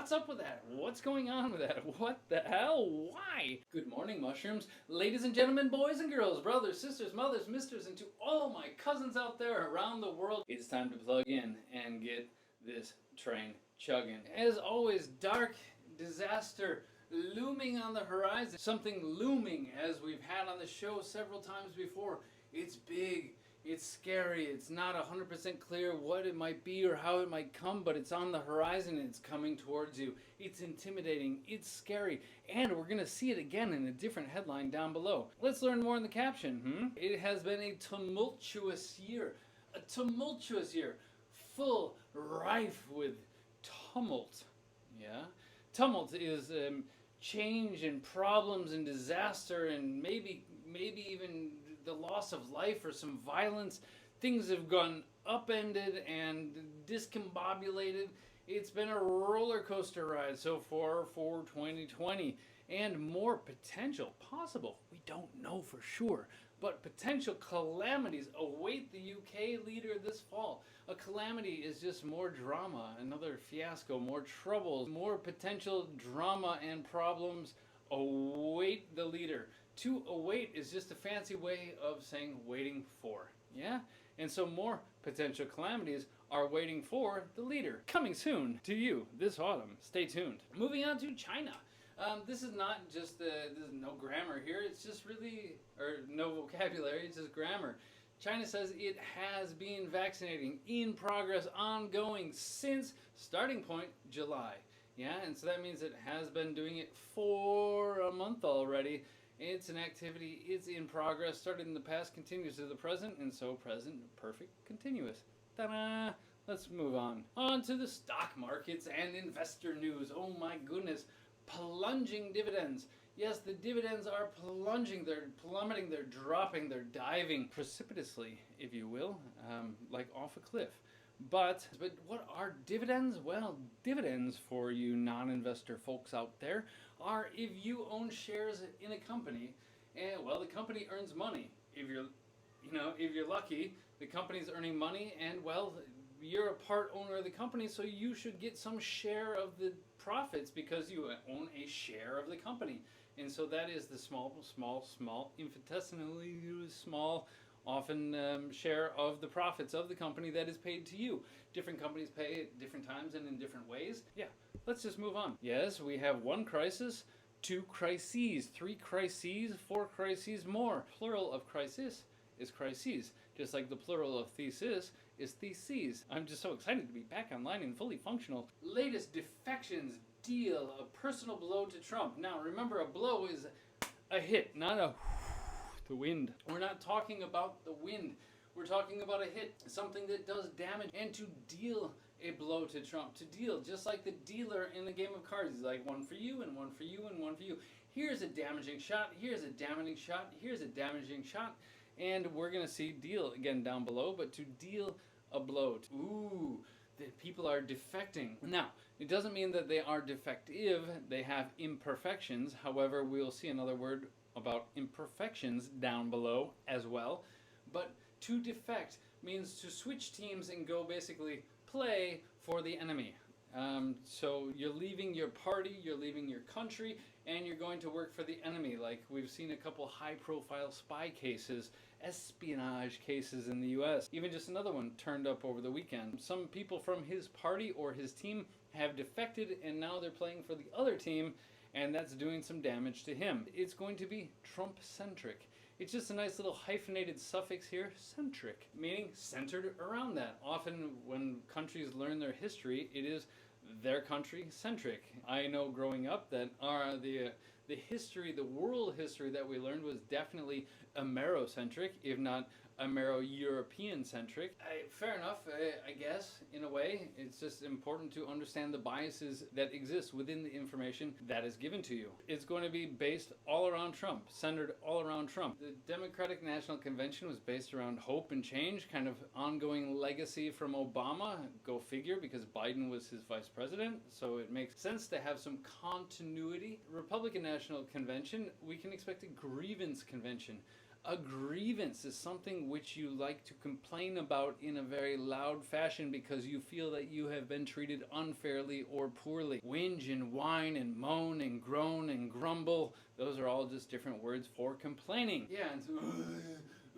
What's up with that? What's going on with that? What the hell? Why? Good morning, mushrooms. Ladies and gentlemen, boys and girls, brothers, sisters, mothers, misters, and to all my cousins out there around the world, it's time to plug in and get this train chugging. As always, dark disaster looming on the horizon. Something looming, as we've had on the show several times before. It's big. It's scary. It's not 100% clear what it might be or how it might come, but it's on the horizon and it's coming towards you. It's intimidating. It's scary. And we're going to see it again in a different headline down below. Let's learn more in the caption. It has been a tumultuous year. A tumultuous year. Full, rife with tumult. Yeah? Tumult is change and problems and disaster and maybe even the loss of life or some violence. Things have gone upended and discombobulated. It's been a roller coaster ride so far for 2020, and more potential possible. We don't know for sure, but potential calamities await the UK leader this fall. A calamity is just more drama, another fiasco, more troubles, more potential drama and problems await the leader. To await is just a fancy way of saying waiting for, yeah? And so more potential calamities are waiting for the leader. Coming soon to you this autumn. Stay tuned. Moving on to China. This is not just, there's no grammar here, it's just really, or no vocabulary, it's just grammar. China says it has been vaccinating in progress, ongoing since starting point July. Yeah, and so that means it has been doing it for a month already. It's an activity, it's in progress, started in the past, continues to the present, and so present, perfect, continuous. Ta-da! Let's move on. On to the stock markets and investor news. Oh my goodness. Plunging dividends. Yes, the dividends are plunging, they're plummeting, they're dropping, they're diving precipitously, if you will, like off a cliff. But what are dividends? Well, dividends, for you non-investor folks out there, are if you own shares in a company, and well, the company earns money. If you're lucky, the company's earning money, and well, you're a part owner of the company, so you should get some share of the profits because you own a share of the company. And so that is the small, infinitesimally small, often share of the profits of the company that is paid to you. Different companies pay at different times and in different ways. Yeah, let's just move on. Yes, we have one crisis, two crises, three crises, four crises more. Plural of crisis is crises, just like the plural of thesis is theses. I'm just so excited to be back online and fully functional. Latest defections deal a personal blow to Trump. Now remember, a blow is a hit, not a the wind. We're not talking about the wind. We're talking about a hit, something that does damage. And to deal a blow to Trump, to deal, just like the dealer in the game of cards, is like one for you and one for you and one for you. Here's a damaging shot, here's a damaging shot, here's a damaging shot. And we're going to see deal again down below, but to deal a blow. Ooh, the people are defecting. Now, it doesn't mean that they are defective. They have imperfections. However, we'll see another word about imperfections down below as well. But to defect means to switch teams and go basically play for the enemy. So you're leaving your party, you're leaving your country, and you're going to work for the enemy. Like we've seen a couple high-profile spy cases, espionage cases in the US. Even just another one turned up over the weekend. Some people from his party or his team have defected, and now they're playing for the other team, and that's doing some damage to him. It's going to be Trump-centric. It's just a nice little hyphenated suffix here, centric, meaning centered around that. Often when countries learn their history, it is their country centric. I know growing up that the history, the world history that we learned was definitely Amerocentric, if not Amero-European centric. Fair enough, I guess, in a way. It's just important to understand the biases that exist within the information that is given to you. It's going to be based all around Trump, centered all around Trump. The Democratic National Convention was based around hope and change, kind of ongoing legacy from Obama. Go figure, because Biden was his vice president, so it makes sense to have some continuity. Republican National Convention, we can expect a grievance convention. A grievance is something which you like to complain about in a very loud fashion because you feel that you have been treated unfairly or poorly. Whinge and whine and moan and groan and grumble, those are all just different words for complaining. Yeah, and so,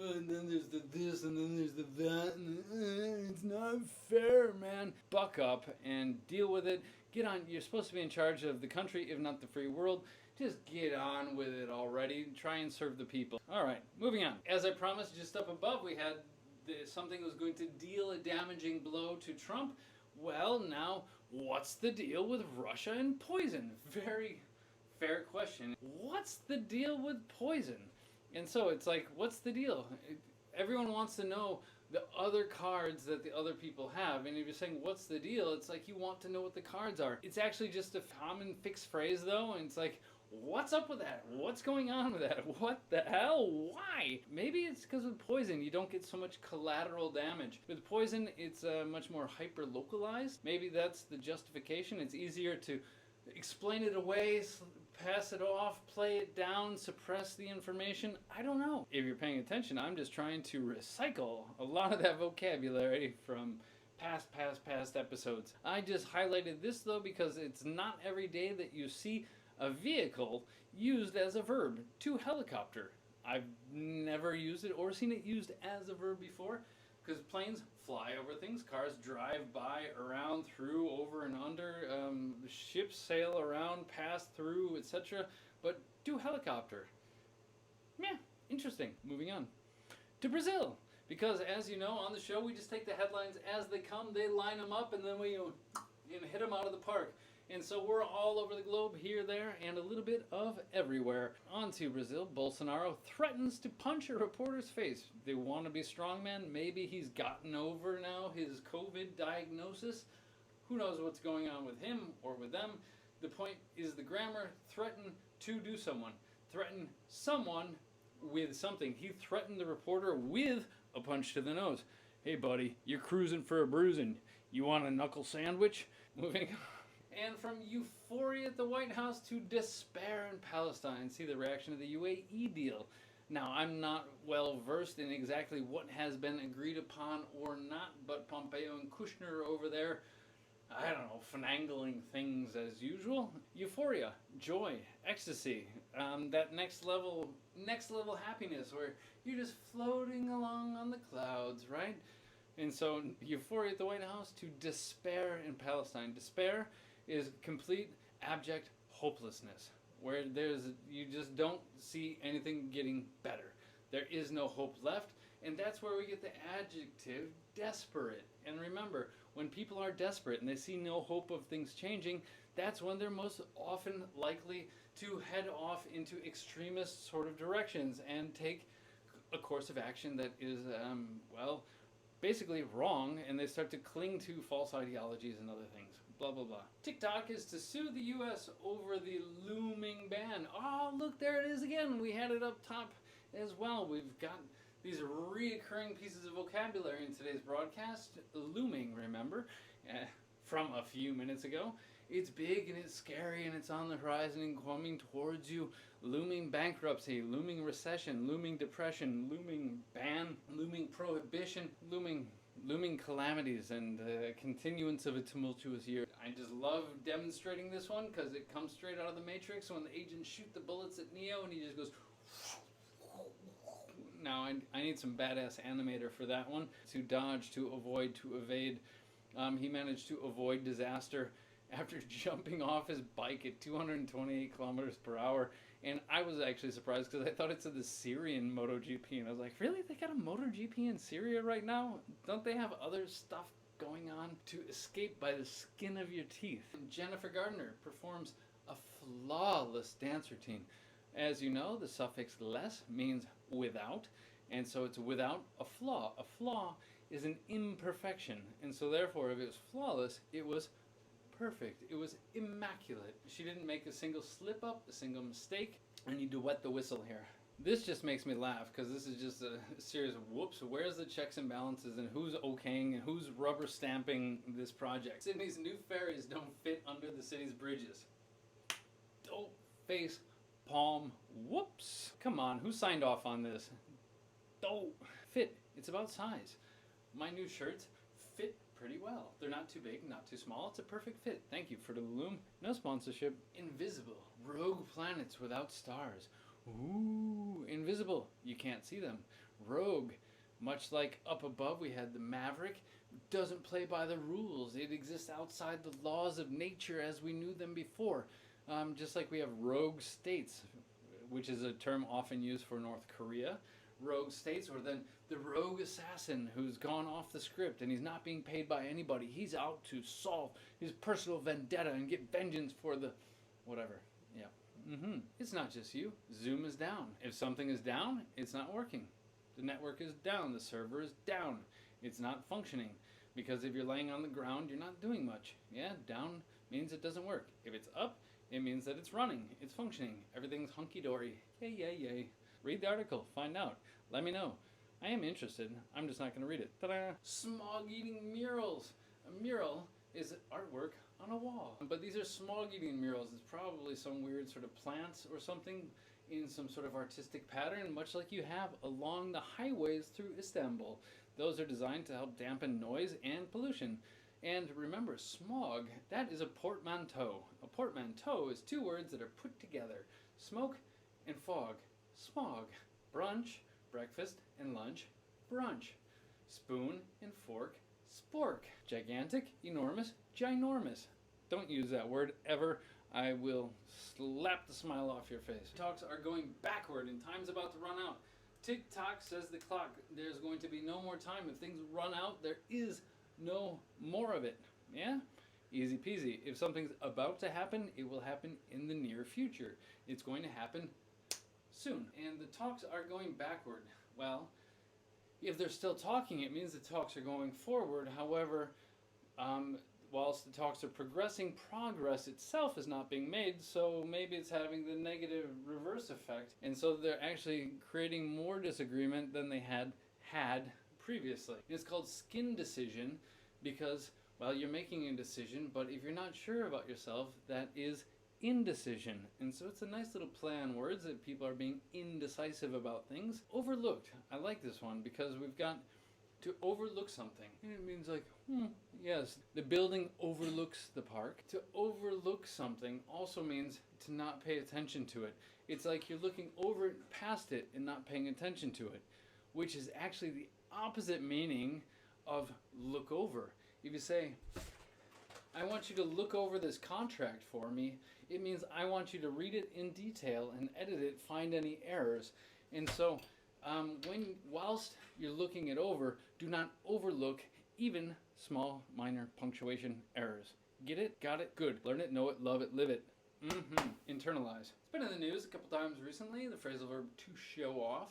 and then there's the this and then there's the that and it's not fair, man. Buck up and deal with it. Get on. You're supposed to be in charge of the country, if not the free world. Just get on with it already. Try and serve the people. All right, moving on. As I promised, just up above, we had something was going to deal a damaging blow to Trump. Well, now, what's the deal with Russia and poison? Very fair question. What's the deal with poison? And so it's like, what's the deal? Everyone wants to know the other cards that the other people have, and if you're saying what's the deal, it's like you want to know what the cards are. It's actually just a common fixed phrase though, and it's like, what's up with that? What's going on with that? What the hell? Why? Maybe it's because with poison you don't get so much collateral damage. With poison it's much more hyper localized. Maybe that's the justification. It's easier to explain it away, pass it off, play it down, suppress the information. I don't know. If you're paying attention, I'm just trying to recycle a lot of that vocabulary from past episodes. I just highlighted this though because it's not every day that you see a vehicle used as a verb, to helicopter. I've never used it or seen it used as a verb before, because planes fly over things, cars drive by, around, through, over and under, ships sail around, pass through, etc. But to helicopter. Yeah, interesting. Moving on to Brazil. Because as you know, on the show we just take the headlines as they come, they line them up, and then we hit them out of the park. And so we're all over the globe, here, there, and a little bit of everywhere. On to Brazil. Bolsonaro threatens to punch a reporter's face. They want to be strongman. Maybe he's gotten over now his COVID diagnosis. Who knows what's going on with him or with them. The point is the grammar. Threaten to do someone. Threaten someone with something. He threatened the reporter with a punch to the nose. Hey buddy, you're cruising for a bruising. You want a knuckle sandwich? Moving on. And from euphoria at the White House to despair in Palestine. See the reaction of the UAE deal. Now, I'm not well versed in exactly what has been agreed upon or not, but Pompeo and Kushner over there, I don't know, finagling things as usual. Euphoria, joy, ecstasy, that next level happiness where you're just floating along on the clouds, right? And so, euphoria at the White House to despair in Palestine. Despair is complete abject hopelessness, where you just don't see anything getting better. There is no hope left, and that's where we get the adjective desperate. And remember, when people are desperate and they see no hope of things changing, that's when they're most often likely to head off into extremist sort of directions and take a course of action that is, basically wrong, and they start to cling to false ideologies and other things. Blah, blah, blah. TikTok is to sue the U.S. over the looming ban. Oh, look, there it is again. We had it up top as well. We've got these reoccurring pieces of vocabulary in today's broadcast. Looming, remember, from a few minutes ago. It's big and it's scary and it's on the horizon and coming towards you. Looming bankruptcy, looming recession, looming depression, looming ban, looming prohibition, looming calamities, and continuance of a tumultuous year. I just love demonstrating this one because it comes straight out of the Matrix when the agents shoot the bullets at Neo and he just goes... Now, I need some badass animator for that one. To dodge, to avoid, to evade. He managed to avoid disaster after jumping off his bike at 228 kilometers per hour. And I was actually surprised because I thought it said the Syrian MotoGP. And I was like, really? They got a MotoGP in Syria right now? Don't they have other stuff going on? To escape by the skin of your teeth. And Jennifer Gardner performs a flawless dance routine. As you know, the suffix less means without. And so it's without a flaw. A flaw is an imperfection. And so therefore, if it was flawless, it was perfect. It was immaculate. She didn't make a single slip up, a single mistake. I need to wet the whistle here. This just makes me laugh because this is just a series of whoops. Where's the checks and balances and who's okaying and who's rubber stamping this project? Sydney's new ferries don't fit under the city's bridges. Don't face palm. Whoops. Come on, who signed off on this? Oh, fit. It's about size. My new shirts fit pretty well. They're not too big, not too small. It's a perfect fit. Thank you for the Loom. No sponsorship. Invisible. Rogue planets without stars. Ooh, invisible. You can't see them. Rogue. Much like up above we had the Maverick. Doesn't play by the rules. It exists outside the laws of nature as we knew them before. Just like we have rogue states, which is a term often used for North Korea. Rogue states, or then the rogue assassin who's gone off the script and he's not being paid by anybody. He's out to solve his personal vendetta and get vengeance for the whatever. Yeah. It's not just you. Zoom is down. If something is down, it's not working. The network is down. The server is down. It's not functioning. Because if you're laying on the ground, you're not doing much. Yeah, down means it doesn't work. If it's up, it means that it's running. It's functioning. Everything's hunky-dory. Yay, yay, yay. Read the article. Find out. Let me know. I am interested. I'm just not going to read it. Ta-da! Smog-eating murals. A mural is artwork on a wall. But these are smog-eating murals. It's probably some weird sort of plants or something in some sort of artistic pattern, much like you have along the highways through Istanbul. Those are designed to help dampen noise and pollution. And remember, smog, that is a portmanteau. A portmanteau is two words that are put together. Smoke and fog. Smog. Brunch, breakfast and lunch, brunch. Spoon and fork, spork. Gigantic, enormous, ginormous. Don't use that word ever. I will slap the smile off your face. Talks are going backward and time's about to run out. Tick-tock, says the clock. There's going to be no more time. If things run out, there is no more of it. Yeah? Easy peasy. If something's about to happen, it will happen in the near future. It's going to happen soon. And the talks are going backward. Well, if they're still talking, it means the talks are going forward. However, whilst the talks are progressing, progress itself is not being made, so maybe it's having the negative reverse effect. And so they're actually creating more disagreement than they had previously. It's called skin decision because, well, you're making a decision, but if you're not sure about yourself, that is indecision. And so it's a nice little play on words that people are being indecisive about things. Overlooked. I like this one because we've got to overlook something. And it means like, yes, the building overlooks the park. To overlook something also means to not pay attention to it. It's like you're looking over it, past it, and not paying attention to it, which is actually the opposite meaning of look over. If you say, I want you to look over this contract for me, it means I want you to read it in detail and edit it, find any errors. And so, whilst you're looking it over, do not overlook even small, minor punctuation errors. Get it? Got it? Good. Learn it, know it, love it, live it. Internalize. It's been in the news a couple times recently, the phrasal verb to show off.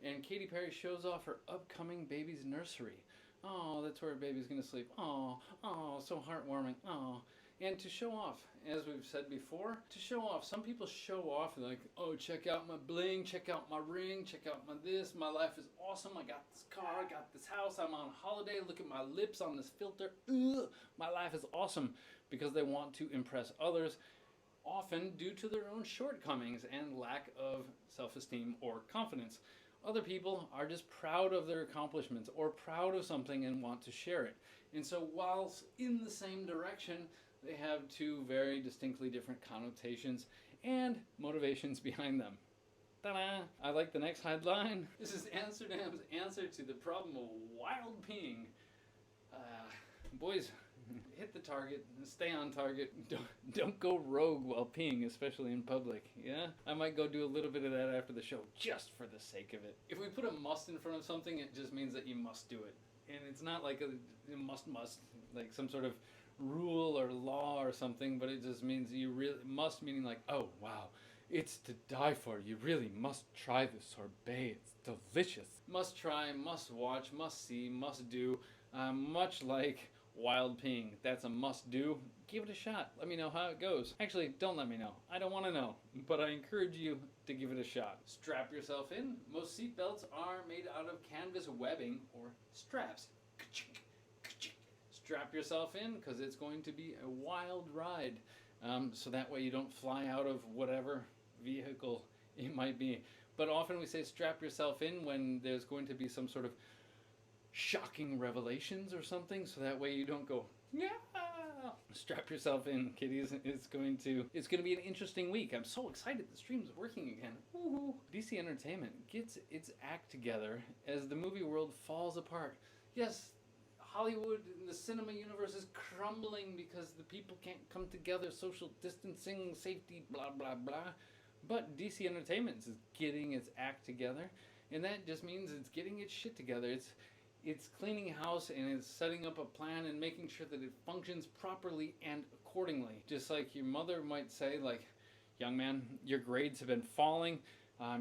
And Katy Perry shows off her upcoming baby's nursery. Oh, that's where her baby's going to sleep. Oh, so heartwarming. Oh. And to show off, as we've said before, to show off. Some people show off like, oh, check out my bling, check out my ring, check out my this. My life is awesome. I got this car, I got this house. I'm on holiday. Look at my lips on this filter. Ugh, my life is awesome, because they want to impress others, often due to their own shortcomings and lack of self-esteem or confidence. Other people are just proud of their accomplishments or proud of something and want to share it. And so whilst in the same direction, they have two very distinctly different connotations and motivations behind them. Ta-da! I like the next headline. This is Amsterdam's answer to the problem of wild peeing. Boys, hit the target, stay on target, don't go rogue while peeing, especially in public, yeah? I might go do a little bit of that after the show, just for the sake of it. If we put a must in front of something, it just means that you must do it. And it's not like a must, like some sort of rule or law or something, but it just means you really must, meaning like, oh wow, it's to die for. You really must try this sorbet. It's delicious. Must try, must watch, must see, must do. Much like wild peeing. That's a must do. Give it a shot. Let me know how it goes. Actually, don't let me know. I don't want to know, but I encourage you to give it a shot. Strap yourself in. Most seatbelts are made out of canvas webbing or straps. Strap yourself in because it's going to be a wild ride. So that way you don't fly out of whatever vehicle it might be. But often we say strap yourself in when there's going to be some sort of shocking revelations or something, so that way you don't go, yeah. Strap yourself in, kiddies. It's going to be an interesting week. I'm so excited the stream's working again. Woohoo. DC Entertainment gets its act together as the movie world falls apart. Yes, Hollywood and the cinema universe is crumbling because the people can't come together, social distancing, safety, blah blah blah. But DC Entertainment is getting its act together, and that just means it's getting its shit together. It's cleaning house, and it's setting up a plan and making sure that it functions properly and accordingly. Just like your mother might say, like, young man, your grades have been falling,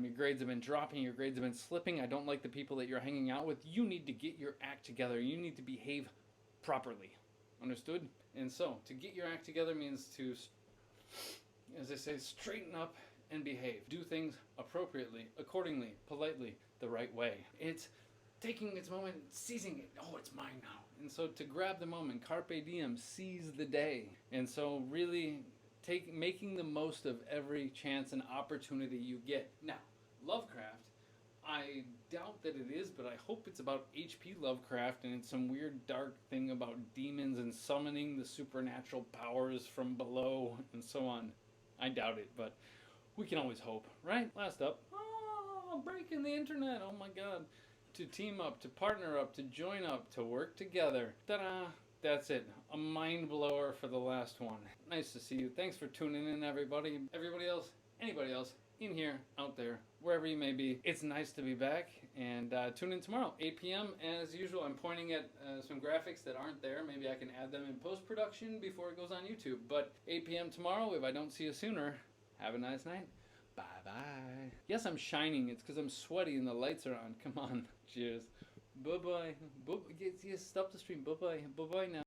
your grades have been dropping, your grades have been slipping, I don't like the people that you're hanging out with, you need to get your act together, you need to behave properly. Understood? And so, to get your act together means to, as I say, straighten up and behave. Do things appropriately, accordingly, politely, the right way. It's taking its moment, seizing it. Oh, it's mine now. And so to grab the moment, carpe diem, seize the day. And so really making the most of every chance and opportunity you get. Now, Lovecraft, I doubt that it is, but I hope it's about H.P. Lovecraft and it's some weird dark thing about demons and summoning the supernatural powers from below and so on. I doubt it, but we can always hope, right? Last up, breaking the internet, oh my god. To team up, to partner up, to join up, to work together. Ta-da! That's it. A mind blower for the last one. Nice to see you. Thanks for tuning in, everybody. Everybody else, anybody else, in here, out there, wherever you may be. It's nice to be back, and tune in tomorrow, 8 p.m. As usual, I'm pointing at some graphics that aren't there. Maybe I can add them in post-production before it goes on YouTube. But 8 p.m. tomorrow, if I don't see you sooner, have a nice night. Bye-bye. Yes, I'm shining. It's because I'm sweaty and the lights are on. Come on. Cheers. Bye-bye. Yes, stop the stream. Bye-bye. Bye-bye now.